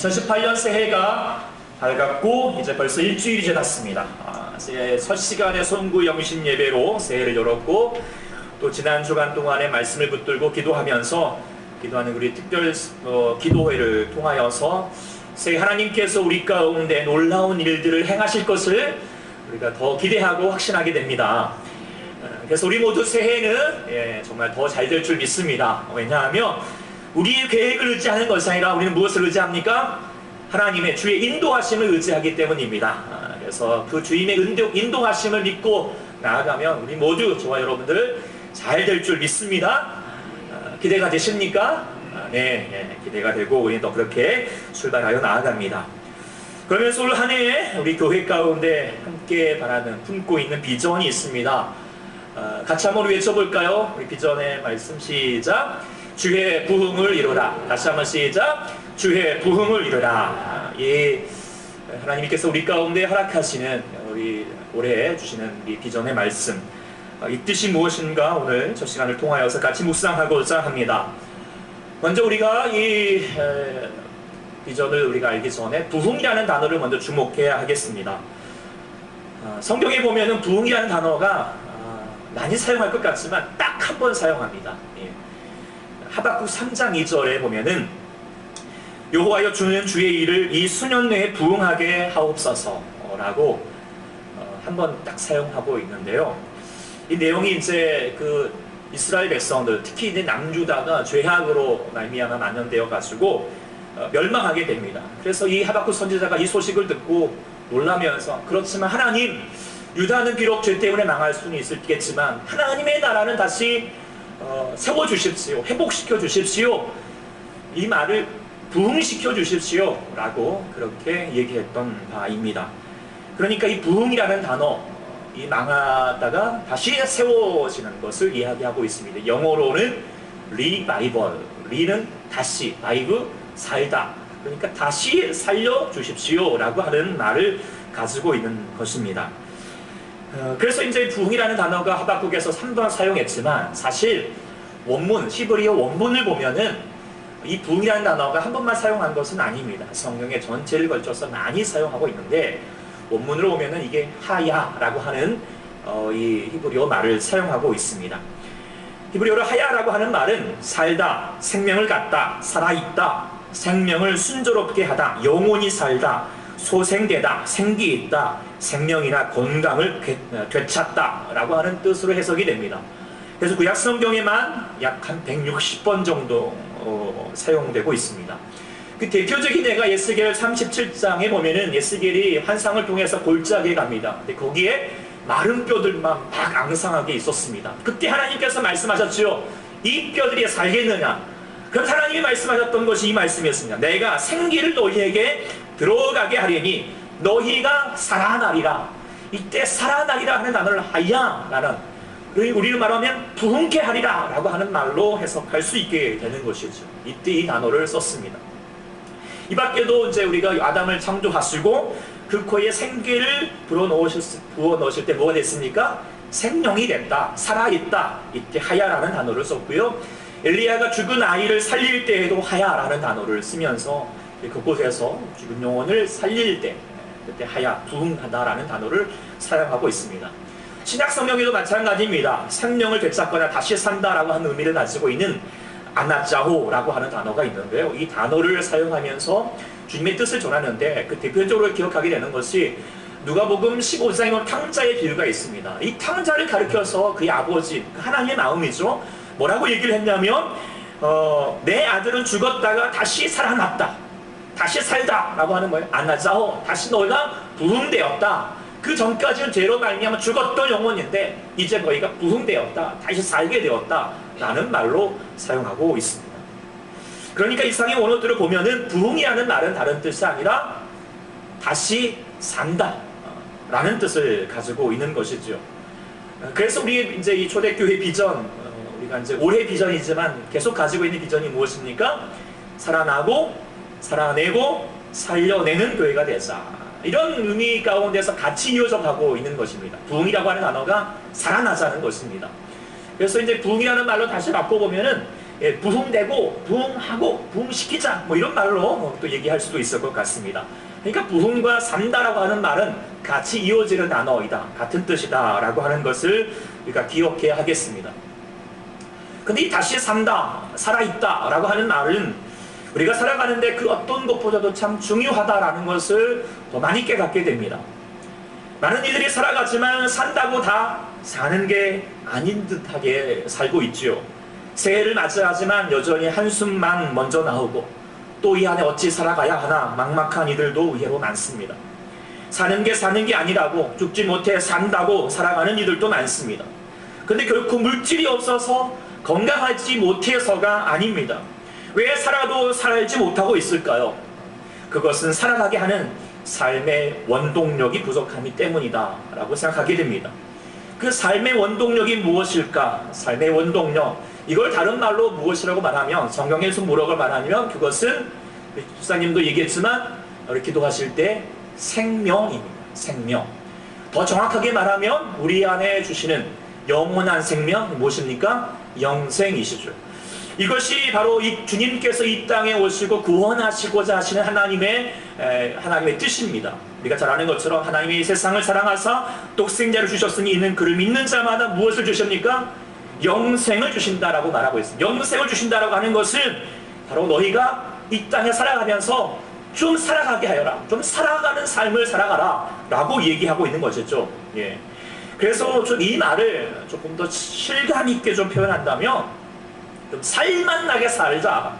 2018년 새해가 밝았고 이제 벌써 일주일이 지났습니다. 새해 첫 시간의 송구 영신 예배로 새해를 열었고 또 지난 주간 동안에 말씀을 붙들고 기도하면서 기도하는 우리 특별 기도회를 통하여서 새해 하나님께서 우리 가운데 놀라운 일들을 행하실 것을 우리가 더 기대하고 확신하게 됩니다. 그래서 우리 모두 새해는 정말 더 잘 될 줄 믿습니다. 왜냐하면 우리의 계획을 의지하는 것이 아니라 우리는 무엇을 의지합니까? 하나님의 주의 인도하심을 의지하기 때문입니다. 그래서 그 주님의 인도하심을 믿고 나아가면 우리 모두 저와 여러분들 잘 될 줄 믿습니다. 기대가 되십니까? 네, 기대가 되고 우리는 그렇게 출발하여 나아갑니다. 그러면서 올 한 해에 우리 교회 가운데 함께 바라는 품고 있는 비전이 있습니다. 같이 한번 외쳐볼까요? 우리 비전의 말씀 시작. 주의 부흥을 이루라. 다시 한번 시작. 주의 부흥을 이루라. 예, 하나님께서 우리 가운데 허락하시는 우리 올해 주시는 이 비전의 말씀, 이 뜻이 무엇인가 오늘 저 시간을 통하여서 같이 묵상하고자 합니다. 먼저 우리가 이 비전을 우리가 알기 전에 부흥이라는 단어를 먼저 주목해야 하겠습니다. 성경에 보면은 부흥이라는 단어가 많이 사용할 것 같지만 딱 한 번 사용합니다. 하박국 3장 2절에 보면은 여호와여 주는 주의 일을 이 수년 내에 부흥하게 하옵소서 라고 한 번 딱 사용하고 있는데요. 이 내용이 이제 그 이스라엘 백성들, 특히 이제 남유다가 죄악으로 말미암아 만연되어 가지고 멸망하게 됩니다. 그래서 이 하박국 선지자가 이 소식을 듣고 놀라면서, 그렇지만 하나님, 유다는 비록 죄 때문에 망할 수는 있겠지만 하나님의 나라는 다시 세워주십시오, 회복시켜 주십시오, 이 말을 부흥시켜 주십시오 라고 그렇게 얘기했던 바입니다. 그러니까 이 부흥이라는 단어, 이 망하다가 다시 세워지는 것을 이야기하고 있습니다. 영어로는 리바이벌, 리는 다시, 바이브 살다, 그러니까 다시 살려주십시오 라고 하는 말을 가지고 있는 것입니다. 그래서 이제 부흥이라는 단어가 하박국에서 3번 사용했지만 사실 원문, 히브리어 원문을 보면은 이 부흥이라는 단어가 한 번만 사용한 것은 아닙니다. 성경의 전체를 걸쳐서 많이 사용하고 있는데 원문으로 보면은 이게 하야라고 하는 이 히브리어 말을 사용하고 있습니다. 히브리어로 하야라고 하는 말은 살다, 생명을 갖다, 살아있다, 생명을 순조롭게 하다, 영원히 살다, 소생되다, 생기 있다, 생명이나 건강을 되찾다 라고 하는 뜻으로 해석이 됩니다. 그래서 구약 성경에만 약 한 160번 정도 사용되고 있습니다. 그 대표적인 예가 에스겔 37장에 보면은 에스겔이 환상을 통해서 골짜기에 갑니다. 근데 거기에 마른 뼈들만 막 앙상하게 있었습니다. 그때 하나님께서 말씀하셨죠. 이 뼈들이 살겠느냐? 그럼 하나님이 말씀하셨던 것이 이 말씀이었습니다. 내가 생기를 너희에게 들어가게 하려니 너희가 살아나리라. 이때 살아나리라 하는 단어를 하야라는, 우리를 말하면 부흥케 하리라 라고 하는 말로 해석할 수 있게 되는 것이죠. 이때 이 단어를 썼습니다. 이 밖에도 이제 우리가 아담을 창조하시고 그 코에 생기를 부어 넣으실 때 뭐가 됐습니까? 생명이 됐다, 살아있다. 이때 하야라는 단어를 썼고요. 엘리야가 죽은 아이를 살릴 때에도 하야라는 단어를 쓰면서 그곳에서 죽은 영혼을 살릴 때 그때 하야, 부흥하다라는 단어를 사용하고 있습니다. 신약 성경에도 마찬가지입니다. 생명을 되찾거나 다시 산다라고 하는 의미를 가지고 있는 아나자호라고 하는 단어가 있는데요. 이 단어를 사용하면서 주님의 뜻을 전하는데 그 대표적으로 기억하게 되는 것이 누가복음 15장에 보면 탕자의 비유가 있습니다. 이 탕자를 가리켜서 그의 아버지, 하나님의 마음이죠. 뭐라고 얘기를 했냐면 내 아들은 죽었다가 다시 살아났다, 다시 살다 라고 하는 거예요. 아나자호, 다시 너희가 부흥되었다. 그 전까지는 죄로 말미암아 죽었던 영혼인데 이제 너희가 부흥되었다, 다시 살게 되었다 라는 말로 사용하고 있습니다. 그러니까 이상의 원어들을 보면은 부흥이라는 말은 다른 뜻이 아니라 다시 산다 라는 뜻을 가지고 있는 것이죠. 그래서 우리 이제 이 초대교회 비전, 우리가 이제 올해 비전이지만 계속 가지고 있는 비전이 무엇입니까? 살아나고 살아내고 살려내는 교회가 되자, 이런 의미 가운데서 같이 이어져 가고 있는 것입니다. 부흥이라고 하는 단어가 살아나자는 것입니다. 그래서 이제 부흥이라는 말로 다시 바꿔보면은 부흥되고 부흥하고 부흥시키자 뭐 이런 말로 또 얘기할 수도 있을 것 같습니다. 그러니까 부흥과 산다라고 하는 말은 같이 이어지는 단어이다, 같은 뜻이다 라고 하는 것을 우리가 기억해야 하겠습니다. 근데 이 다시 산다, 살아있다 라고 하는 말은 우리가 살아가는데 그 어떤 것보다도 참 중요하다라는 것을 더 많이 깨닫게 됩니다. 많은 이들이 살아가지만 산다고 다 사는 게 아닌 듯하게 살고 있지요. 새해를 맞이하지만 여전히 한숨만 먼저 나오고 또 이 안에 어찌 살아가야 하나 막막한 이들도 의외로 많습니다. 사는 게 아니라고 죽지 못해 산다고 살아가는 이들도 많습니다. 근데 결코 물질이 없어서 건강하지 못해서가 아닙니다. 왜 살아도 살지 못하고 있을까요? 그것은 살아가게 하는 삶의 원동력이 부족하기 때문이다 라고 생각하게 됩니다. 그 삶의 원동력이 무엇일까? 삶의 원동력, 이걸 다른 말로 무엇이라고 말하면, 성경에서 뭐라고 말하면 그것은 집사님도 얘기했지만 우리 기도하실 때 생명입니다. 생명. 더 정확하게 말하면 우리 안에 주시는 영원한 생명 무엇입니까? 영생이시죠. 이것이 바로 이 주님께서 이 땅에 오시고 구원하시고자 하시는 하나님의 뜻입니다. 우리가 잘 아는 것처럼 하나님이 세상을 사랑하사 독생자를 주셨으니 이는 그를 믿는 자마다 무엇을 주십니까? 영생을 주신다라고 말하고 있습니다. 영생을 주신다라고 하는 것은 바로 너희가 이 땅에 살아가면서 좀 살아가게 하여라, 좀 살아가는 삶을 살아가라 라고 얘기하고 있는 것이죠. 예. 그래서 좀 이 말을 조금 더 실감 있게 좀 표현한다면 좀 살맛나게 살자.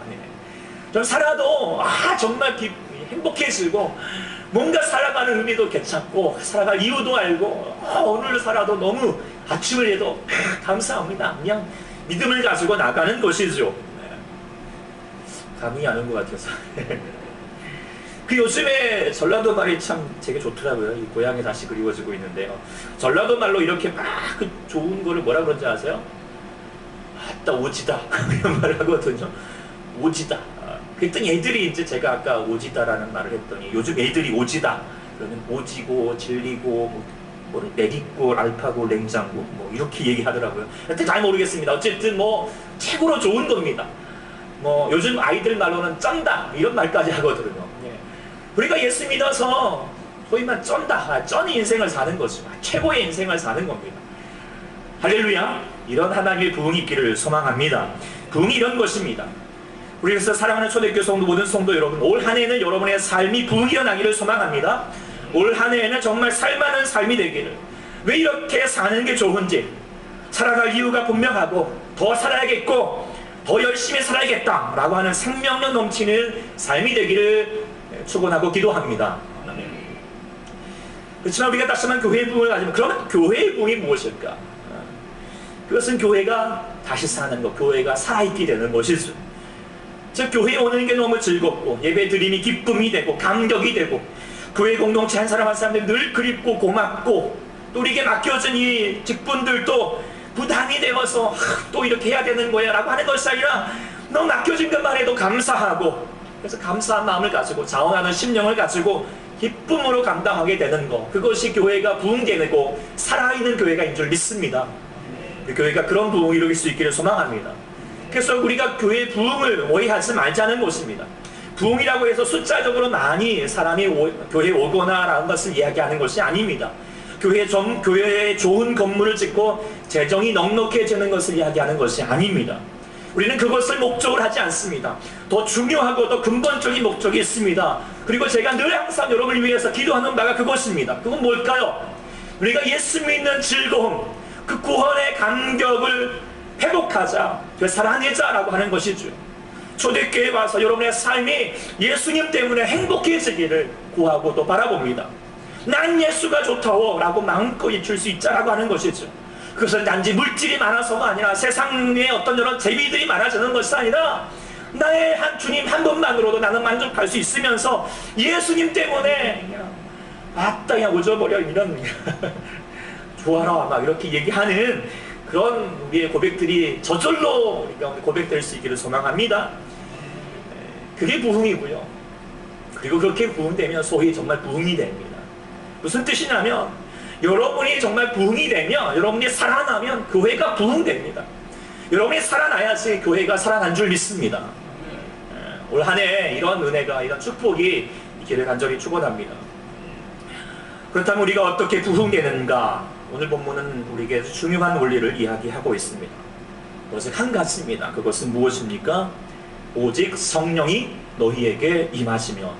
좀 살아도 정말 행복해지고 뭔가 살아가는 의미도 괜찮고 살아갈 이유도 알고 오늘 살아도 너무 아침을 해도 감사합니다. 그냥 믿음을 가지고 나가는 것이죠. 감이 안 온 것 같아서. 그 요즘에 전라도 말이 참 되게 좋더라고요. 이 고향이 다시 그리워지고 있는데요. 전라도 말로 이렇게 막 그 좋은 거를 뭐라 그런지 아세요? 아따 오지다 이런 말을 하거든요. 오지다. 그랬더니 애들이 이제 제가 아까 오지다라는 말을 했더니 요즘 애들이 오지다 그러면 오지고 질리고 뭐 내리고 알파고 냉장고 뭐 이렇게 얘기하더라고요. 하여튼 잘 모르겠습니다. 어쨌든 뭐 최고로 좋은 겁니다. 뭐 요즘 아이들 말로는 쩐다 이런 말까지 하거든요. 우리가 예수 믿어서 소위 말 쩐다, 쩐이 인생을 사는 거죠. 최고의 인생을 사는 겁니다. 할렐루야. 이런 하나님의 부흥이 있기를 소망합니다. 부흥이 이런 것입니다. 우리 그래서 사랑하는 초대교회 성도 모든 성도 여러분, 올 한 해는 여러분의 삶이 부흥이 일어나기를 소망합니다. 올 한 해에는 정말 살만한 삶이 되기를, 왜 이렇게 사는 게 좋은지 살아갈 이유가 분명하고 더 살아야겠고 더 열심히 살아야겠다 라고 하는 생명력 넘치는 삶이 되기를 축원하고 기도합니다. 그렇지만 우리가 다시 한번 교회의 부흥을 가지면, 그러면 교회의 부흥이 무엇일까? 그것은 교회가 다시 사는 것, 교회가 살아있게 되는 것이죠. 즉 교회에 오는 게 너무 즐겁고 예배 드림이 기쁨이 되고 감격이 되고 교회 공동체 한 사람 한 사람들 늘 그립고 고맙고 또 우리에게 맡겨진 이 직분들도 부담이 되어서 또 이렇게 해야 되는 거야 라고 하는 것이 아니라 너 맡겨진 것만 해도 감사하고, 그래서 감사한 마음을 가지고 자원하는 심령을 가지고 기쁨으로 감당하게 되는 것, 그것이 교회가 부흥되고 살아있는 교회가인 줄 믿습니다. 교회가 그런 부흥을 이루길 수 있기를 소망합니다. 그래서 우리가 교회의 부흥을 오해하지 말자는 것입니다. 부흥이라고 해서 숫자적으로 많이 사람이 교회에 오거나 라는 것을 이야기하는 것이 아닙니다. 교회에 좋은 건물을 짓고 재정이 넉넉해지는 것을 이야기하는 것이 아닙니다. 우리는 그것을 목적으로 하지 않습니다. 더 중요하고 더 근본적인 목적이 있습니다. 그리고 제가 늘 항상 여러분을 위해서 기도하는 바가 그것입니다. 그건 뭘까요? 우리가 예수 믿는 즐거움, 그 구원의 감격을 회복하자, 살아내자라고 하는 것이죠. 초대교회에 와서 여러분의 삶이 예수님 때문에 행복해지기를 구하고 또 바라봅니다. 난 예수가 좋다고 라고 마음껏 잊힐 수 있자라고 하는 것이죠. 그것은 단지 물질이 많아서가 아니라 세상에 어떤 이런 재미들이 많아지는 것이 아니라 나의 한 주님 한 분만으로도 나는 만족할 수 있으면서 예수님 때문에 그냥 아따 그냥 오져버려 이런 좋아라 막 이렇게 얘기하는 그런 우리의 고백들이 저절로 우리가 고백될 수 있기를 소망합니다. 그게 부흥이고요. 그리고 그렇게 부흥되면 소위 정말 부흥이 됩니다. 무슨 뜻이냐면 여러분이 정말 부흥이 되면, 여러분이 살아나면 교회가 부흥됩니다. 여러분이 살아나야지 교회가 살아난 줄 믿습니다. 올 한 해 이런 은혜가, 이런 축복이 있기를 간절히 축원합니다. 그렇다면 우리가 어떻게 부흥되는가? 오늘 본문은 우리에게 중요한 원리를 이야기하고 있습니다. 오직 한 가지입니다. 그것은 무엇입니까? 오직 성령이 너희에게 임하시면.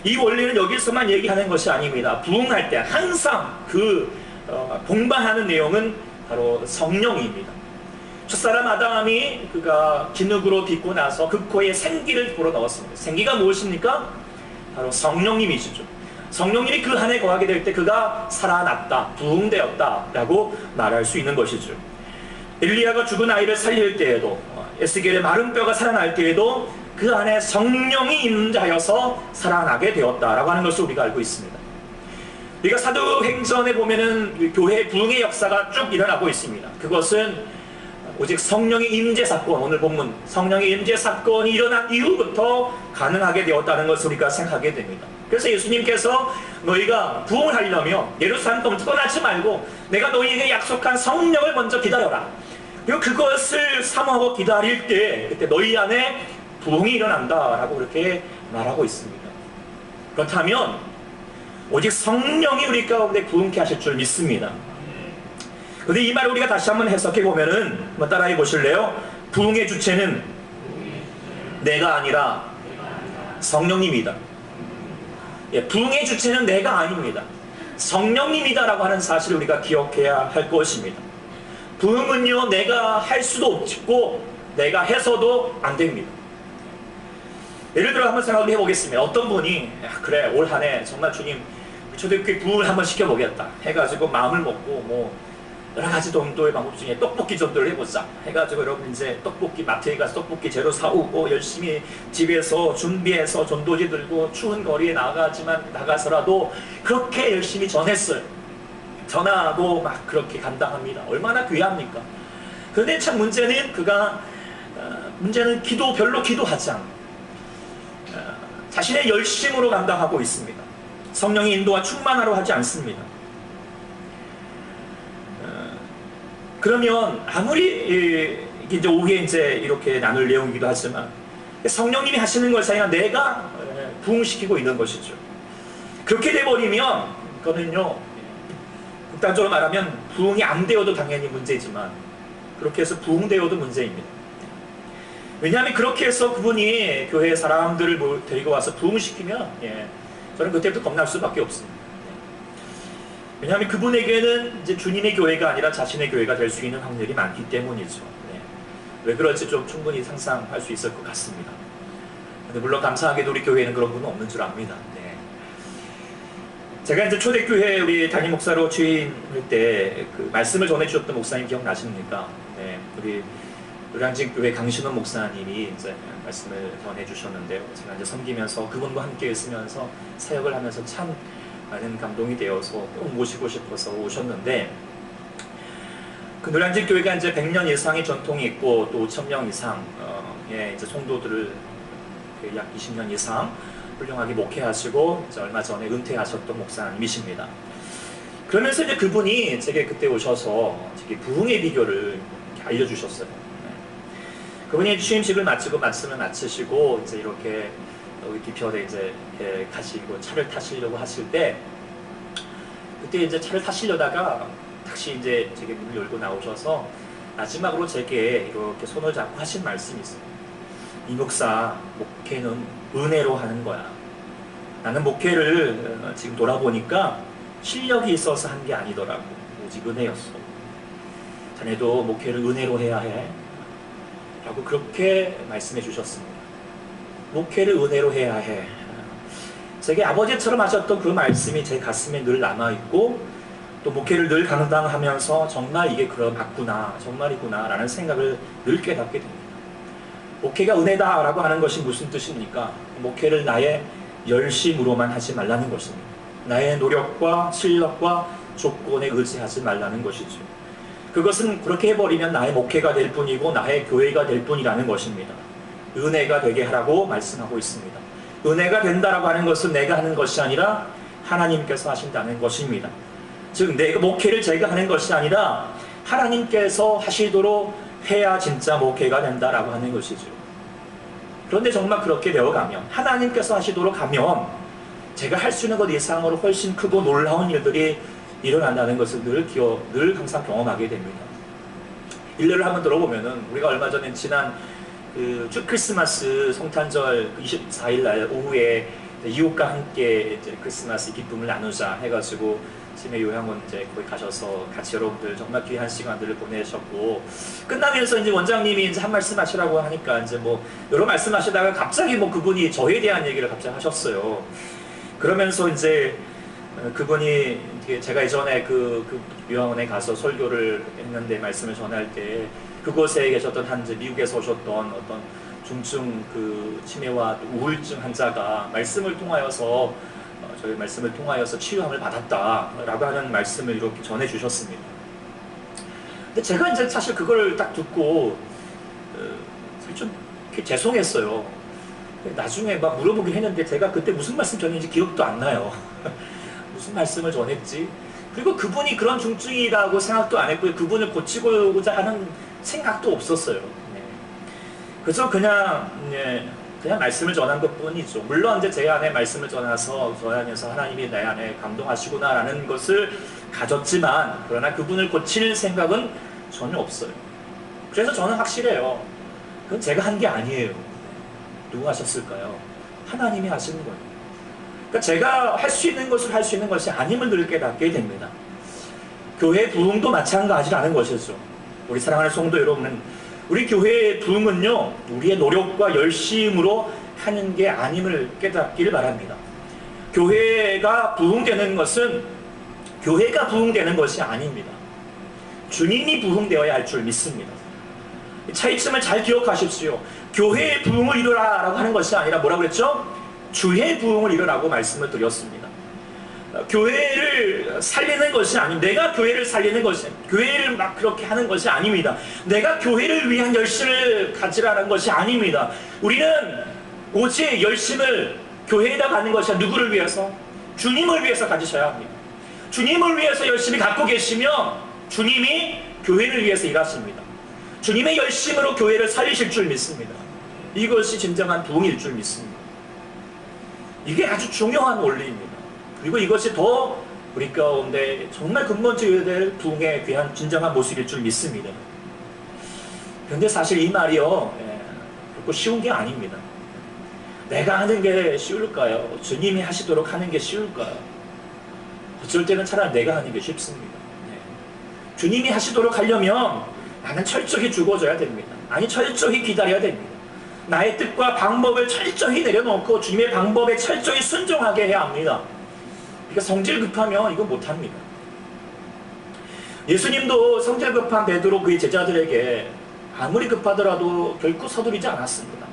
이 원리는 여기서만 얘기하는 것이 아닙니다. 부흥할 때 항상 동반하는 내용은 바로 성령입니다. 첫사람 아담이 그가 진흙으로 빚고 나서 그 코에 생기를 불어넣었습니다. 생기가 무엇입니까? 바로 성령님이시죠. 성령님이 그 안에 거하게 될 때 그가 살아났다, 부흥되었다 라고 말할 수 있는 것이죠. 엘리야가 죽은 아이를 살릴 때에도, 에스겔의 마른 뼈가 살아날 때에도 그 안에 성령이 임자여서 살아나게 되었다라고 하는 것을 우리가 알고 있습니다. 우리가 사도행전에 보면은 교회 부흥의 역사가 쭉 일어나고 있습니다. 그것은 오직 성령의 임재 사건, 오늘 본문 성령의 임재 사건이 일어난 이후부터 가능하게 되었다는 것을 우리가 생각하게 됩니다. 그래서 예수님께서 너희가 부흥을 하려면 예루살렘부터 떠나지 말고 내가 너희에게 약속한 성령을 먼저 기다려라. 그리고 그것을 사모하고 기다릴 때 그때 너희 안에 부흥이 일어난다라고 그렇게 말하고 있습니다. 그렇다면 오직 성령이 우리 가운데 부흥케 하실 줄 믿습니다. 그런데 이 말을 우리가 다시 한번 해석해 보면은 한번 따라해 보실래요? 부흥의 주체는 내가 아니라 성령님이다. 예, 부흥의 주체는 내가 아닙니다. 성령님이다라고 하는 사실을 우리가 기억해야 할 것입니다. 부흥은요, 내가 할 수도 없고 내가 해서도 안 됩니다. 예를 들어 한번 생각을 해보겠습니다. 어떤 분이 그래 올 한 해 정말 주님 초대교회 부흥을 한번 시켜보겠다 해가지고 마음을 먹고 뭐 여러 가지 정도의 방법 중에 떡볶이 전도를 해보자 해가지고 여러분 이제 떡볶이 마트에 가서 떡볶이 재료 사오고 열심히 집에서 준비해서 전도지 들고 추운 거리에 나가서라도 그렇게 열심히 전했어요. 전하고 막 그렇게 감당합니다. 얼마나 귀합니까? 그런데 참 문제는 문제는 별로 기도하지 않고 자신의 열심으로 감당하고 있습니다. 성령의 인도와 충만하러 하지 않습니다. 그러면 아무리 이제 오후에 이제 이렇게 나눌 내용이기도 하지만 성령님이 하시는 것이 아니라 내가 부흥시키고 있는 것이죠. 그렇게 돼버리면 그거는요, 극단적으로 말하면 부흥이 안 되어도 당연히 문제지만 그렇게 해서 부흥되어도 문제입니다. 왜냐하면 그렇게 해서 그분이 교회 사람들을 데리고 와서 부흥시키면 저는 그때부터 겁날 수밖에 없습니다. 왜냐하면 그분에게는 이제 주님의 교회가 아니라 자신의 교회가 될 수 있는 확률이 많기 때문이죠. 왜 그럴지 좀 충분히 상상할 수 있을 것 같습니다. 근데 물론 감사하게도 우리 교회에는 그런 분은 없는 줄 압니다. 제가 이제 초대교회 우리 담임 목사로 취임할 때 그 말씀을 전해주셨던 목사님 기억나십니까? 우리 의량진교회 강신원 목사님이 이제 말씀을 전해주셨는데요. 제가 이제 섬기면서 그분과 함께 있으면서 사역을 하면서 참 많은 감동이 되어서 꼭 모시고 싶어서 오셨는데, 그 노량진교회가 이제 100년 이상의 전통이 있고 또 5,000명 이상의 이제 성도들을 약 20년 이상 훌륭하게 목회하시고 이제 얼마 전에 은퇴하셨던 목사님이십니다. 그러면서 이제 그분이 제게 그때 오셔서 제게 부흥의 비결을 알려주셨어요. 그분이 취임식을 마치고 말씀을 마치시고 이제 이렇게 여기 뒤편에 이제 가시고 차를 타시려고 하실 때, 그때 이제 차를 타시려다가 다시 이제 제게 문을 열고 나오셔서 마지막으로 제게 이렇게 손을 잡고 하신 말씀이 있어요. 이 목사, 목회는 은혜로 하는 거야. 나는 목회를 지금 돌아보니까 실력이 있어서 한 게 아니더라고. 오직 은혜였어. 자네도 목회를 은혜로 해야 해. 라고 그렇게 말씀해 주셨습니다. 목회를 은혜로 해야 해. 제게 아버지처럼 하셨던 그 말씀이 제 가슴에 늘 남아있고, 또 목회를 늘 감당하면서 정말 이게 맞구나, 정말이구나 라는 생각을 늘 깨닫게 됩니다. 목회가 은혜다 라고 하는 것이 무슨 뜻입니까? 목회를 나의 열심으로만 하지 말라는 것입니다. 나의 노력과 실력과 조건에 의지하지 말라는 것이죠. 그것은 그렇게 해버리면 나의 목회가 될 뿐이고 나의 교회가 될 뿐이라는 것입니다. 은혜가 되게 하라고 말씀하고 있습니다. 은혜가 된다라고 하는 것은 내가 하는 것이 아니라 하나님께서 하신다는 것입니다. 즉 내 목회를 제가 하는 것이 아니라 하나님께서 하시도록 해야 진짜 목회가 된다라고 하는 것이죠. 그런데 정말 그렇게 되어가면, 하나님께서 하시도록 하면 제가 할 수 있는 것 이상으로 훨씬 크고 놀라운 일들이 일어난다는 것을 늘 항상 경험하게 됩니다. 일례를 한번 들어보면은, 우리가 얼마 전에 지난 주 크리스마스 성탄절 24일 날 오후에 이웃과 함께 이제 크리스마스 기쁨을 나누자 해가지고 심해 요양원 이제 거기 가셔서 같이 여러분들 정말 귀한 시간들을 보내셨고, 끝나면서 이제 원장님이 이제 한 말씀 하시라고 하니까 이제 뭐 여러 말씀 하시다가 갑자기 뭐 그분이 저에 대한 얘기를 갑자기 하셨어요. 그러면서 이제 그분이 제가 이전에 그 요양원에 가서 설교를 했는데 말씀을 전할 때 그곳에 계셨던 한 이제 미국에서 오셨던 어떤 중증 그 치매와 우울증 환자가 말씀을 통하여서 저희 말씀을 통하여서 치유함을 받았다라고 하는 말씀을 이렇게 전해 주셨습니다. 근데 제가 이제 사실 그걸 딱 듣고 좀 죄송했어요. 나중에 막 물어보긴 했는데 제가 그때 무슨 말씀 전했는지 기억도 안 나요. 무슨 말씀을 전했지? 그리고 그분이 그런 중증이라고 생각도 안 했고요. 그분을 고치고자 하는 생각도 없었어요. 네. 그래서 그냥 말씀을 전한 것 뿐이죠. 물론 이제 제 안에 말씀을 전하면서 하나님이 내 안에 감동하시구나라는 것을 가졌지만, 그러나 그분을 고칠 생각은 전혀 없어요. 그래서 저는 확실해요. 그건 제가 한 게 아니에요. 누가 하셨을까요? 하나님이 하시는 거예요. 그러니까 제가 할 수 있는 것을 할 수 있는 것이 아님을 늘 깨닫게 됩니다. 교회 부흥도 마찬가지라는 것이죠. 우리 사랑하는 성도 여러분은, 우리 교회의 부흥은요, 우리의 노력과 열심으로 하는 게 아님을 깨닫길 바랍니다. 교회가 부흥되는 것은 교회가 부흥되는 것이 아닙니다. 주님이 부흥되어야 할 줄 믿습니다. 차이점을 잘 기억하십시오. 교회의 부흥을 이루라 라고 하는 것이 아니라 뭐라고 그랬죠? 주의 부흥을 이루라고 말씀을 드렸습니다. 교회를 살리는 것이 아닙니다. 내가 교회를 살리는 것이, 교회를 막 그렇게 하는 것이 아닙니다. 내가 교회를 위한 열심을 가지라는 것이 아닙니다. 우리는 오직 열심을 교회에다 가는 것이 누구를 위해서? 주님을 위해서 가지셔야 합니다. 주님을 위해서 열심히 갖고 계시면 주님이 교회를 위해서 일하십니다. 주님의 열심으로 교회를 살리실 줄 믿습니다. 이것이 진정한 부흥일 줄 믿습니다. 이게 아주 중요한 원리입니다. 그리고 이것이 더 우리 가운데 정말 근본적이어야 될 부흥의 귀한 진정한 모습일 줄 믿습니다. 그런데 사실 이 말이요, 결코 쉬운 게 아닙니다. 내가 하는 게 쉬울까요? 주님이 하시도록 하는 게 쉬울까요? 어쩔 때는 차라리 내가 하는 게 쉽습니다. 주님이 하시도록 하려면 나는 철저히 죽어줘야 됩니다. 아니, 철저히 기다려야 됩니다. 나의 뜻과 방법을 철저히 내려놓고 주님의 방법에 철저히 순종하게 해야 합니다. 그러니까 성질 급하면 이거 못합니다. 예수님도 성질 급한 베드로 그의 제자들에게 아무리 급하더라도 결코 서두르지 않았습니다.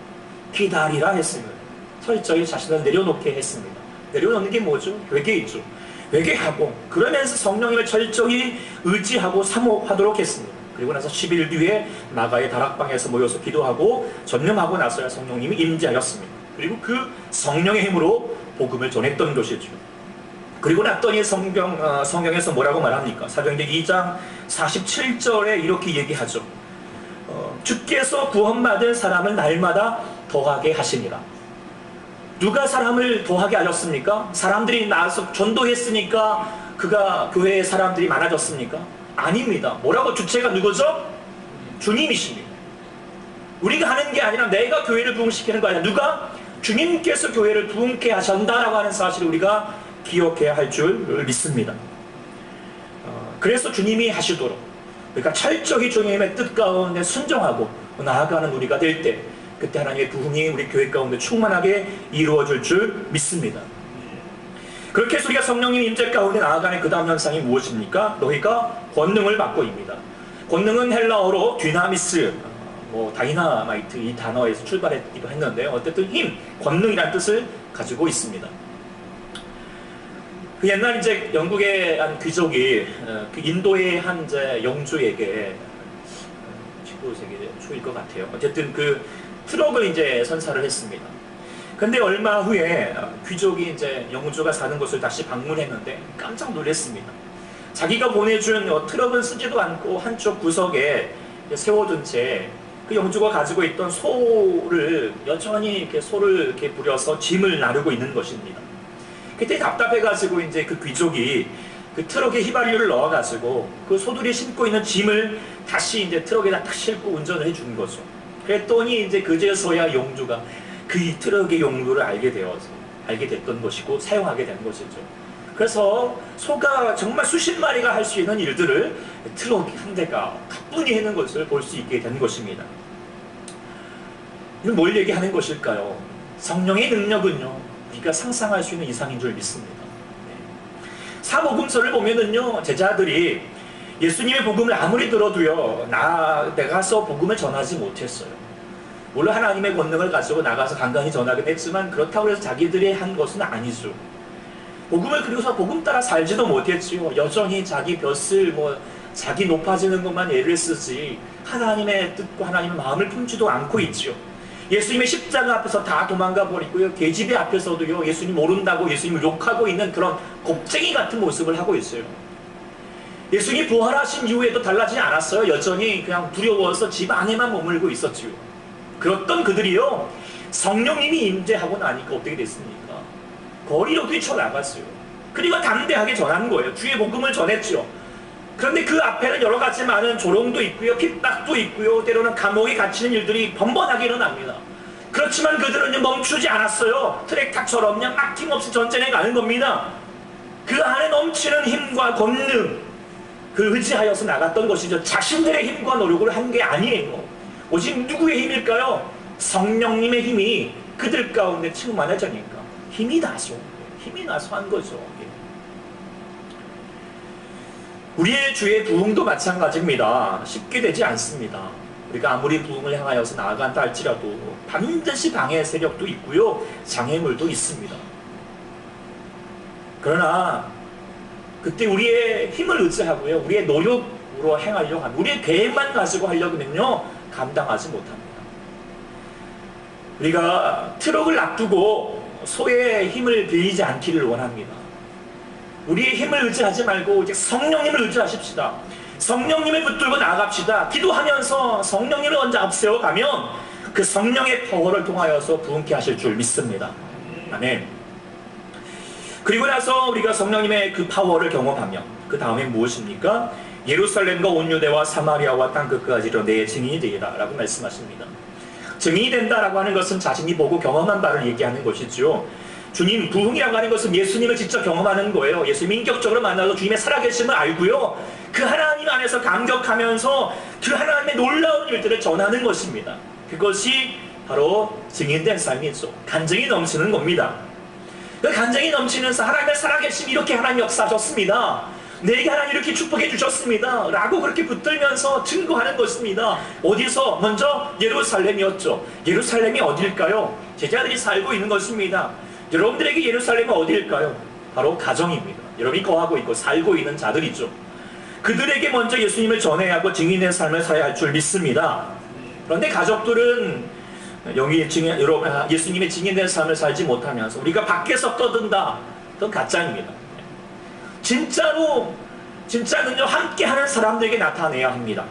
기다리라 했습니다. 철저히 자신을 내려놓게 했습니다. 내려놓는 게 뭐죠? 회개이죠. 회개하고 그러면서 성령님을 철저히 의지하고 사모하도록 했습니다. 그리고 나서 10일 뒤에 마가의 다락방에서 모여서 기도하고 전념하고 나서야 성령님이 임재하였습니다. 그리고 그 성령의 힘으로 복음을 전했던 것이죠. 그리고 났더니 성경에서 뭐라고 말합니까? 사도행전 2장 47절에 이렇게 얘기하죠. 주께서 구원받은 사람을 날마다 더하게 하시니라. 누가 사람을 더하게 하셨습니까? 사람들이 나와서 전도했으니까 그가 교회에 사람들이 많아졌습니까? 아닙니다. 뭐라고? 주체가 누구죠? 주님이십니다. 우리가 하는 게 아니라 내가 교회를 부흥시키는 거 아니라 누가? 주님께서 교회를 부흥케 하신다라고 하는 사실을 우리가 기억해야 할 줄 믿습니다. 그래서 주님이 하시도록, 그러니까 철저히 주님의 뜻 가운데 순종하고 나아가는 우리가 될 때, 그때 하나님의 부흥이 우리 교회 가운데 충만하게 이루어질 줄 믿습니다. 그렇게 해서 우리가 성령님 임재 가운데 나아가는 그 다음 현상이 무엇입니까? 너희가 권능을 받고입니다. 권능은 헬라어로 디나미스, 다이나마이트 이 단어에서 출발했기도 했는데 어쨌든 힘, 권능이라는 뜻을 가지고 있습니다. 그 옛날 이제 영국의 한 귀족이 그 인도의 한 이제 영주에게 19세기 초일 것 같아요. 어쨌든 그 트럭을 이제 선사를 했습니다. 근데 얼마 후에 귀족이 이제 영주가 사는 곳을 다시 방문했는데 깜짝 놀랐습니다. 자기가 보내준 트럭은 쓰지도 않고 한쪽 구석에 세워둔 채 그 영주가 가지고 있던 소를 여전히 이렇게 소를 이렇게 부려서 짐을 나르고 있는 것입니다. 그때 답답해가지고 이제 그 귀족이 그 트럭에 휘발유를 넣어가지고 그 소들이 신고 있는 짐을 다시 이제 트럭에다 딱 싣고 운전을 해준 거죠. 그랬더니 이제 그제서야 영주가 그 트럭의 용도를 알게 됐던 것이고 사용하게 된 것이죠. 그래서 소가 정말 수십 마리가 할 수 있는 일들을 트럭 한 대가 가뿐히 하는 것을 볼 수 있게 된 것입니다. 이건 뭘 얘기하는 것일까요? 성령의 능력은요, 우리가 상상할 수 있는 이상인 줄 믿습니다. 사복음서를 보면은요, 제자들이 예수님의 복음을 아무리 들어도요, 내가서 복음을 전하지 못했어요. 물론 하나님의 권능을 가지고 나가서 간간히 전하긴 했지만 그렇다고 해서 자기들이 한 것은 아니죠. 복음을 그리고서 복음 따라 살지도 못했지요. 여전히 자기 벼슬 자기 높아지는 것만 애를 쓰지 하나님의 뜻과 하나님의 마음을 품지도 않고 있지요. 예수님의 십자가 앞에서 다 도망가 버리고요. 계집애 앞에서도요, 예수님 모른다고 예수님을 욕하고 있는 그런 겁쟁이 같은 모습을 하고 있어요. 예수님이 부활하신 이후에도 달라지지 않았어요. 여전히 그냥 두려워서 집 안에만 머물고 있었지요. 그랬던 그들이요, 성령님이 임재하고 나니까 어떻게 됐습니까? 거리로 뛰쳐나갔어요. 그리고 담대하게 전한 거예요. 주의 복음을 전했죠. 그런데 그 앞에는 여러 가지 많은 조롱도 있고요, 핍박도 있고요, 때로는 감옥에 갇히는 일들이 번번하게 일어납니다. 그렇지만 그들은 멈추지 않았어요. 트랙타처럼 그냥 막힘없이 전진해 가는 겁니다. 그 안에 넘치는 힘과 권능, 그 의지하여서 나갔던 것이죠. 자신들의 힘과 노력을 한 게 아니에요. 오직 누구의 힘일까요? 성령님의 힘이 그들 가운데 충만해지니까 힘이 나서 한 거죠. 우리의 주의 부흥도 마찬가지입니다. 쉽게 되지 않습니다. 우리가 아무리 부흥을 향하여서 나아간다 할지라도 반드시 방해 세력도 있고요, 장애물도 있습니다. 그러나 그때 우리의 힘을 의지하고요, 우리의 노력으로 행하려고 하면, 우리의 계획만 가지고 하려고 하면요, 감당하지 못합니다. 우리가 트럭을 놔두고 소의 힘을 빌리지 않기를 원합니다. 우리의 힘을 의지하지 말고 이제 성령님을 의지하십시다. 성령님을 붙들고 나아갑시다. 기도하면서 성령님을 먼저 앞세워가면 그 성령의 파워를 통하여서 부흥케 하실 줄 믿습니다. 아멘. 그리고 나서 우리가 성령님의 그 파워를 경험하면 그 다음에 무엇입니까? 예루살렘과 온 유대와 사마리아와 땅 끝까지 내 증인이 되리라 라고 말씀하십니다. 증인이 된다라고 하는 것은 자신이 보고 경험한 바를 얘기하는 것이죠. 주님, 부흥이라고 하는 것은 예수님을 직접 경험하는 거예요. 예수님 인격적으로 만나서 주님의 살아계심을 알고요, 그 하나님 안에서 감격하면서 그 하나님의 놀라운 일들을 전하는 것입니다. 그것이 바로 증인된 삶이죠. 간증이 넘치는 겁니다. 그 간증이 넘치면서 하나님의 살아계심, 이렇게 하나님 역사하셨습니다. 내게 하나님 이렇게 축복해 주셨습니다 라고 그렇게 붙들면서 증거하는 것입니다. 어디서? 먼저 예루살렘이었죠. 예루살렘이 어딜까요? 제자들이 살고 있는 것입니다. 여러분들에게 예루살렘은 어디일까요? 바로 가정입니다. 여러분이 거하고 있고 살고 있는 자들이죠. 그들에게 먼저 예수님을 전해야 하고 증인의 삶을 살아야 할 줄 믿습니다. 그런데 가족들은 여러분 예수님의 증인된 삶을 살지 못하면서 우리가 밖에서 떠든다, 그건 가짜입니다. 진짜는요, 함께하는 사람들에게 나타내야 합니다.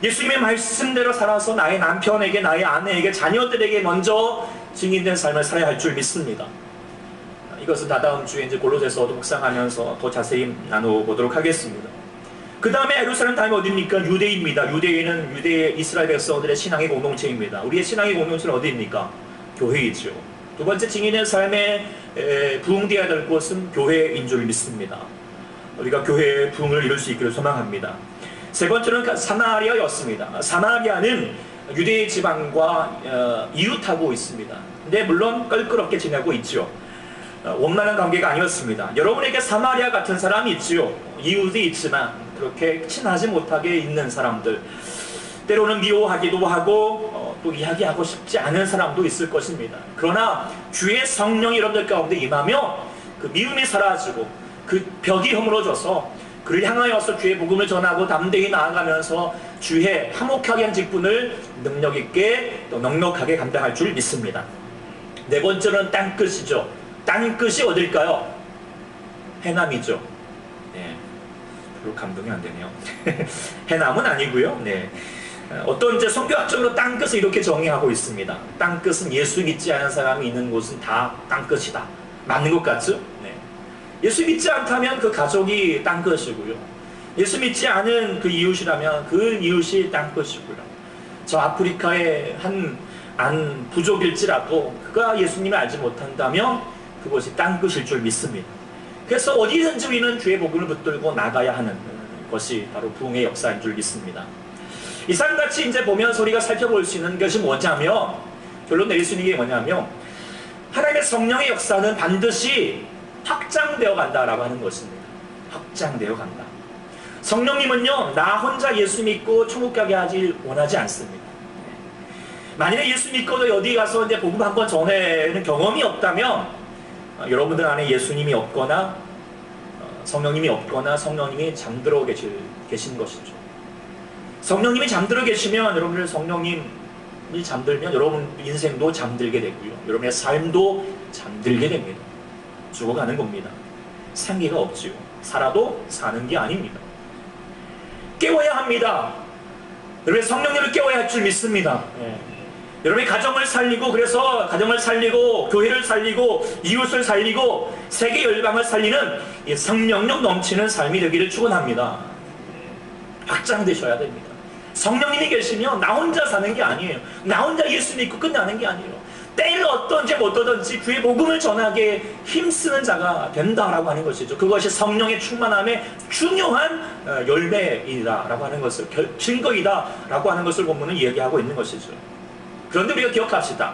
예수님의 말씀대로 살아서 나의 남편에게, 나의 아내에게, 자녀들에게 먼저 증인된 삶을 살아야 할 줄 믿습니다. 이것은 다다음 주에 이제 골로새서도 묵상하면서 더 자세히 나눠보도록 하겠습니다. 그 다음에 예루살렘 다음에 어디입니까? 유대입니다. 유대인은 유대 이스라엘 백성들의 신앙의 공동체입니다. 우리의 신앙의 공동체는 어디입니까? 교회이죠. 두 번째 증인의 삶에 부흥되어야 될 곳은 교회인 줄 믿습니다. 우리가 교회의 부흥을 이룰 수 있기를 소망합니다. 세 번째는 사마리아였습니다. 사마리아는 유대 지방과 이웃하고 있습니다. 근데 물론 껄끄럽게 지내고 있죠. 원만한 관계가 아니었습니다. 여러분에게 사마리아 같은 사람이 있지요. 이웃이 있지만 그렇게 친하지 못하게 있는 사람들, 때로는 미워하기도 하고 또 이야기하고 싶지 않은 사람도 있을 것입니다. 그러나 주의 성령이 여러분들 가운데 임하며 그 미움이 사라지고 그 벽이 허물어져서 그를 향하여서 주의 복음을 전하고 담대히 나아가면서 주의 화목하게 한 직분을 능력있게 또 넉넉하게 감당할 줄 믿습니다. 네 번째는 땅끝이죠. 땅끝이 어딜까요? 해남이죠. 네, 별로 감동이 안 되네요. 해남은 아니고요. 네. 어떤 이제 성경학적으로 땅끝을 이렇게 정의하고 있습니다. 땅끝은 예수 믿지 않은 사람이 있는 곳은 다 땅끝이다. 맞는 것 같죠? 네. 예수 믿지 않다면 그 가족이 땅끝이고요. 예수 믿지 않은 그 이웃이라면 그 이웃이 땅끝이고요. 저 아프리카의 한 부족일지라도 그가 예수님을 알지 못한다면 그곳이 땅끝일 줄 믿습니다. 그래서 어디든지 우리는 주의 복음을 붙들고 나가야 하는 것이 바로 부흥의 역사인 줄 믿습니다. 이상같이 이제 보면서 우리가 살펴볼 수 있는 것이 뭐냐면, 결론 내릴 수 있는 게 뭐냐면, 하나님의 성령의 역사는 반드시 확장되어 간다라고 하는 것입니다. 확장되어 간다. 성령님은요, 나 혼자 예수 믿고 천국 가게 하지 원하지 않습니다. 만일에 예수 믿고도 어디 가서 이제 복음 한번 전하는 경험이 없다면, 여러분들 안에 예수님이 없거나 성령님이 없거나 성령님이 잠들어 계신 것이죠. 성령님이 잠들어 계시면 여러분들 성령님이 잠들면 여러분 인생도 잠들게 되고요. 여러분의 삶도 잠들게 됩니다. 죽어가는 겁니다. 생기가 없지요. 살아도 사는 게 아닙니다. 깨워야 합니다. 여러분의 성령님을 깨워야 할 줄 믿습니다. 여러분의 가정을 살리고, 그래서 가정을 살리고 교회를 살리고 이웃을 살리고 세계 열방을 살리는 이 성령력 넘치는 삶이 되기를 축원합니다. 확장되셔야 됩니다. 성령님이 계시면 나 혼자 사는 게 아니에요. 나 혼자 예수 믿고 끝나는 게 아니에요. 때를 어떤지 못하든지 주의 복음을 전하게 힘쓰는 자가 된다라고 하는 것이죠. 그것이 성령의 충만함의 중요한 열매이다라고 하는 것을, 증거이다라고 하는 것을 본문은 이야기하고 있는 것이죠. 그런데 우리가 기억합시다.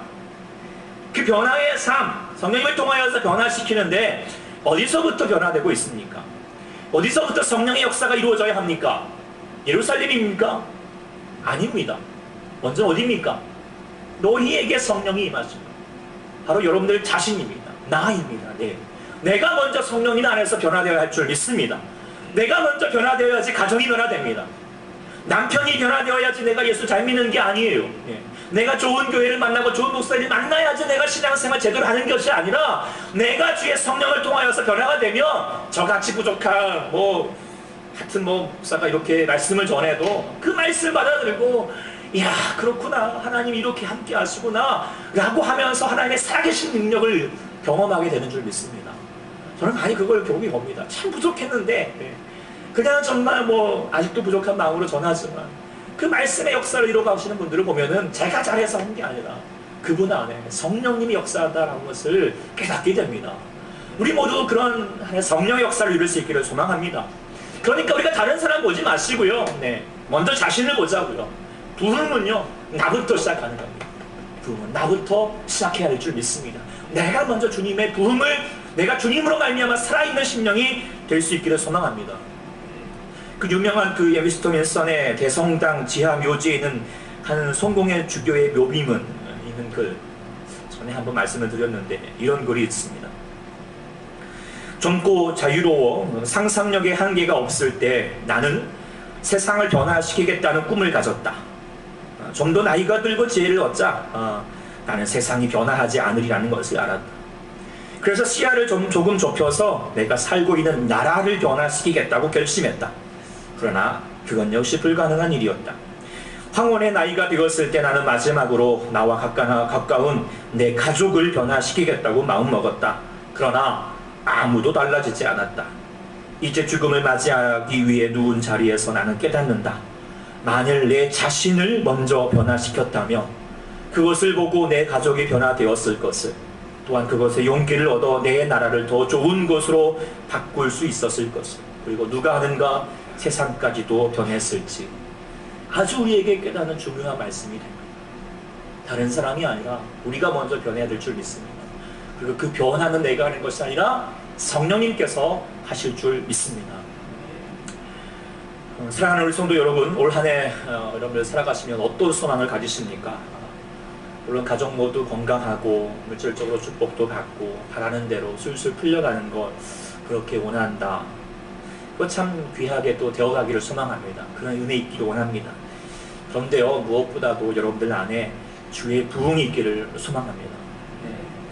그 변화의 삶, 성령님을 통하여서 변화시키는데 어디서부터 변화되고 있습니까? 어디서부터 성령의 역사가 이루어져야 합니까? 예루살렘입니까? 아닙니다. 먼저 어디입니까? 너희에게 성령이 임하십니다. 바로 여러분들 자신입니다. 나입니다. 네. 내가 먼저 성령님 안에서 변화되어야 할 줄 믿습니다. 내가 먼저 변화되어야지 가정이 변화됩니다. 남편이 변화되어야지 내가 예수 잘 믿는 게 아니에요. 네. 내가 좋은 교회를 만나고 좋은 목사를 만나야지 내가 신앙생활 제대로 하는 것이 아니라, 내가 주의 성령을 통하여서 변화가 되면 저같이 부족한 하여튼 목사가 이렇게 말씀을 전해도 그 말씀을 받아들고, 이야 그렇구나, 하나님 이렇게 함께 하시구나 라고 하면서 하나님의 살아계신 능력을 경험하게 되는 줄 믿습니다. 저는 많이 그걸 경험해 봅니다. 참 부족했는데 그냥 정말 아직도 부족한 마음으로 전하지만 그 말씀의 역사를 이루어가시는 분들을 보면은 제가 잘해서 하는 게 아니라 그분 안에 성령님이 역사한다라는 것을 깨닫게 됩니다. 우리 모두 그런 성령의 역사를 이룰 수 있기를 소망합니다. 그러니까 우리가 다른 사람 보지 마시고요. 먼저 자신을 보자고요. 부흥은요, 나부터 시작하는 겁니다. 부흥은 나부터 시작해야 할 줄 믿습니다. 내가 먼저 주님의 부흥을, 내가 주님으로 말미암아 살아있는 심령이 될 수 있기를 소망합니다. 그 유명한 그 웨스트민스터의 대성당 지하 묘지에 있는 한 성공의 주교의 묘비문 있는 글, 전에 한번 말씀을 드렸는데 이런 글이 있습니다. 젊고 자유로워 상상력의 한계가 없을 때 나는 세상을 변화시키겠다는 꿈을 가졌다. 좀 더 나이가 들고 지혜를 얻자 나는 세상이 변화하지 않으리라는 것을 알았다. 그래서 시야를 조금 좁혀서 내가 살고 있는 나라를 변화시키겠다고 결심했다. 그러나 그건 역시 불가능한 일이었다. 황혼의 나이가 되었을 때 나는 마지막으로 나와 가까운 내 가족을 변화시키겠다고 마음먹었다. 그러나 아무도 달라지지 않았다. 이제 죽음을 맞이하기 위해 누운 자리에서 나는 깨닫는다. 만일 내 자신을 먼저 변화시켰다면 그것을 보고 내 가족이 변화되었을 것을, 또한 그것에 용기를 얻어 내 나라를 더 좋은 곳으로 바꿀 수 있었을 것을, 그리고 누가 하는가 세상까지도 변했을지, 아주 우리에게 깨닫는 중요한 말씀이 됩니다. 다른 사람이 아니라 우리가 먼저 변해야 될 줄 믿습니다. 그리고 그 변화는 내가 하는 것이 아니라 성령님께서 하실 줄 믿습니다. 사랑하는 우리 성도 여러분, 올 한 해 여러분들 살아가시면 어떤 소망을 가지십니까? 물론 가족 모두 건강하고 물질적으로 축복도 받고 바라는 대로 술술 풀려가는 것 그렇게 원한다. 그거 참 귀하게 또 되어가기를 소망합니다. 그런 은혜 있기를 원합니다. 그런데요, 무엇보다도 여러분들 안에 주의 부흥이 있기를 소망합니다.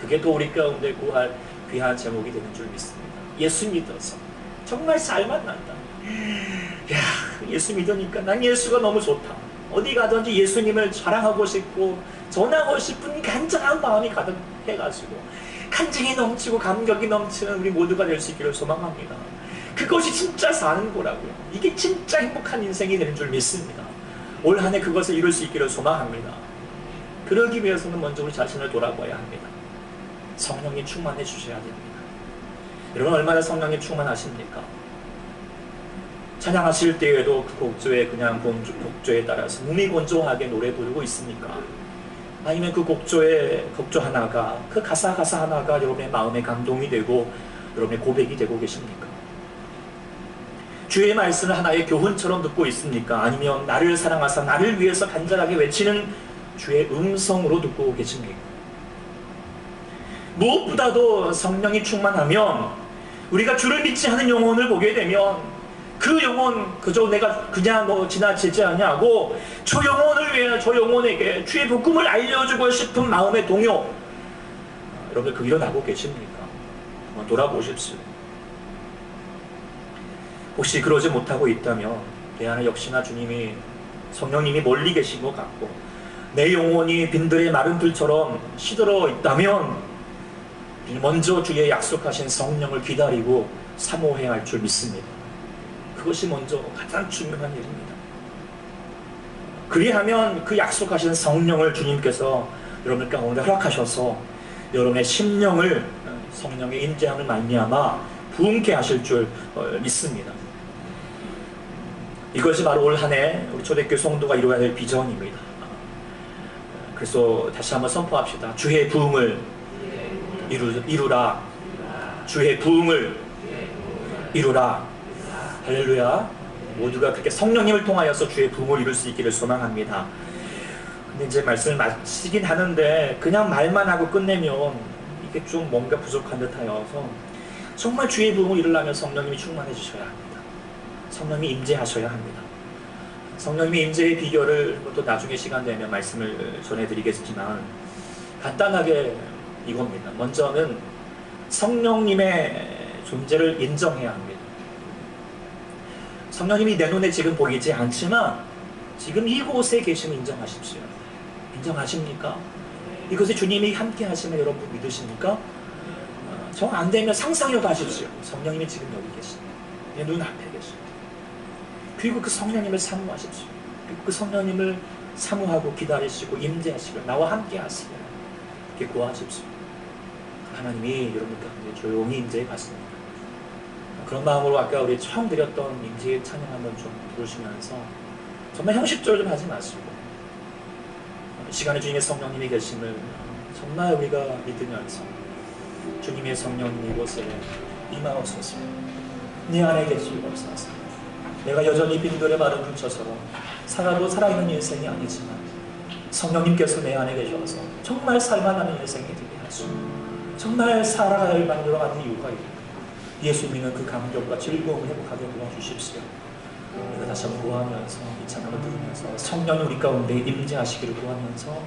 그게 또 우리 가운데 구할 귀한 제목이 되는 줄 믿습니다. 예수 믿어서 정말 잘 만난다. 야, 예수 믿으니까 난 예수가 너무 좋다. 어디 가든지 예수님을 자랑하고 싶고 전하고 싶은 간절한 마음이 가득해가지고 간증이 넘치고 감격이 넘치는 우리 모두가 될 수 있기를 소망합니다. 그것이 진짜 사는 거라고요. 이게 진짜 행복한 인생이 되는 줄 믿습니다. 올 한 해 그것을 이룰 수 있기를 소망합니다. 그러기 위해서는 먼저 우리 자신을 돌아봐야 합니다. 성령이 충만해 주셔야 됩니다. 여러분 얼마나 성령이 충만하십니까? 찬양하실 때에도 그 곡조에 그냥 곡조에 따라서 무미건조하게 노래 부르고 있습니까? 아니면 그 곡조 하나가 그 가사 하나가 여러분의 마음에 감동이 되고 여러분의 고백이 되고 계십니까? 주의 말씀을 하나의 교훈처럼 듣고 있습니까? 아니면 나를 사랑하사 나를 위해서 간절하게 외치는 주의 음성으로 듣고 계십니까? 무엇보다도 성령이 충만하면 우리가 주를 믿지 않은 영혼을 보게 되면 그 영혼 그저 내가 그냥 지나치지 않냐고 저 영혼을 위해 저 영혼에게 주의 복음을 알려주고 싶은 마음의 동요, 여러분들 그 일어나고 계십니까? 한번 돌아보십시오. 혹시 그러지 못하고 있다면 내 안에 역시나 성령님이 멀리 계신 것 같고 내 영혼이 빈들의 마른 들처럼 시들어 있다면 먼저 주의 약속하신 성령을 기다리고 사모해야 할 줄 믿습니다. 그것이 먼저 가장 중요한 일입니다. 그리하면 그 약속하신 성령을 주님께서 여러분 가운데 허락하셔서 여러분의 심령을 성령의 인재함을 말미암아 부흥케 하실 줄 믿습니다. 이것이 바로 올 한 해 우리 초대교회 성도가 이루어야 될 비전입니다. 그래서 다시 한번 선포합시다. 주의 부흥을 이루라. 주의 부흥을 이루라. 할렐루야. 모두가 그렇게 성령님을 통하여서 주의 부흥을 이룰 수 있기를 소망합니다. 근데 이제 말씀을 마치긴 하는데 그냥 말만 하고 끝내면 이게 좀 뭔가 부족한 듯하여서 정말 주의 부흥을 이루려면 성령님이 충만해 주셔야 합니다. 성령님이 임재하셔야 합니다. 성령님의 임재의 비결을 또 나중에 시간 되면 말씀을 전해드리겠지만 간단하게 이겁니다. 먼저는 성령님의 존재를 인정해야 합니다. 성령님이 내 눈에 지금 보이지 않지만 지금 이곳에 계심을 인정하십시오. 인정하십니까? 이곳에 주님이 함께 하시면 여러분 믿으십니까? 정 안 되면 상상해도 하십시오. 성령님이 지금 여기 계십니다. 내 눈앞에 계십니다. 그리고 그 성령님을 사모하십시오. 그리고 그 성령님을 사모하고 기다리시고 임재하시고 나와 함께 하시길 이렇게 구하십시오. 하나님이 여러분 가운데 조용히 임재해 갔습니다. 그런 마음으로 아까 우리 처음 드렸던 임재의 찬양 한번 좀 부르시면서 정말 형식적으로 좀 하지 마시고 이 시간에 주님의 성령님이 계심을 정말 우리가 믿으면서 주님의 성령님 이곳에 임하옵소서. 내 안에 계시옵소서. 내가 여전히 빈들의 마른 불처처럼 살아도 살아있는 인생이 아니지만 성령님께서 내 안에 계셔서 정말 살만하는 인생이 되게 하시고 정말 살아갈 만들어 가는 이유가 있고 예수 믿는 그 감격과 즐거움을 회복하게 도와주십시오. 우리가 다시 한번 구하면서 이 찬양을 부르면서 성령이 우리 가운데 임재하시기를 구하면서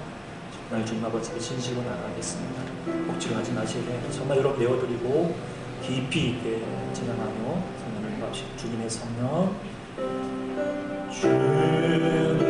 정말 주님 아버지의 진실로 나가겠습니다. 복지하지 마시되 정말 여러분 내어드리고 깊이 있게 찬양하며 성령을 구합시다. 주님의 성령 주님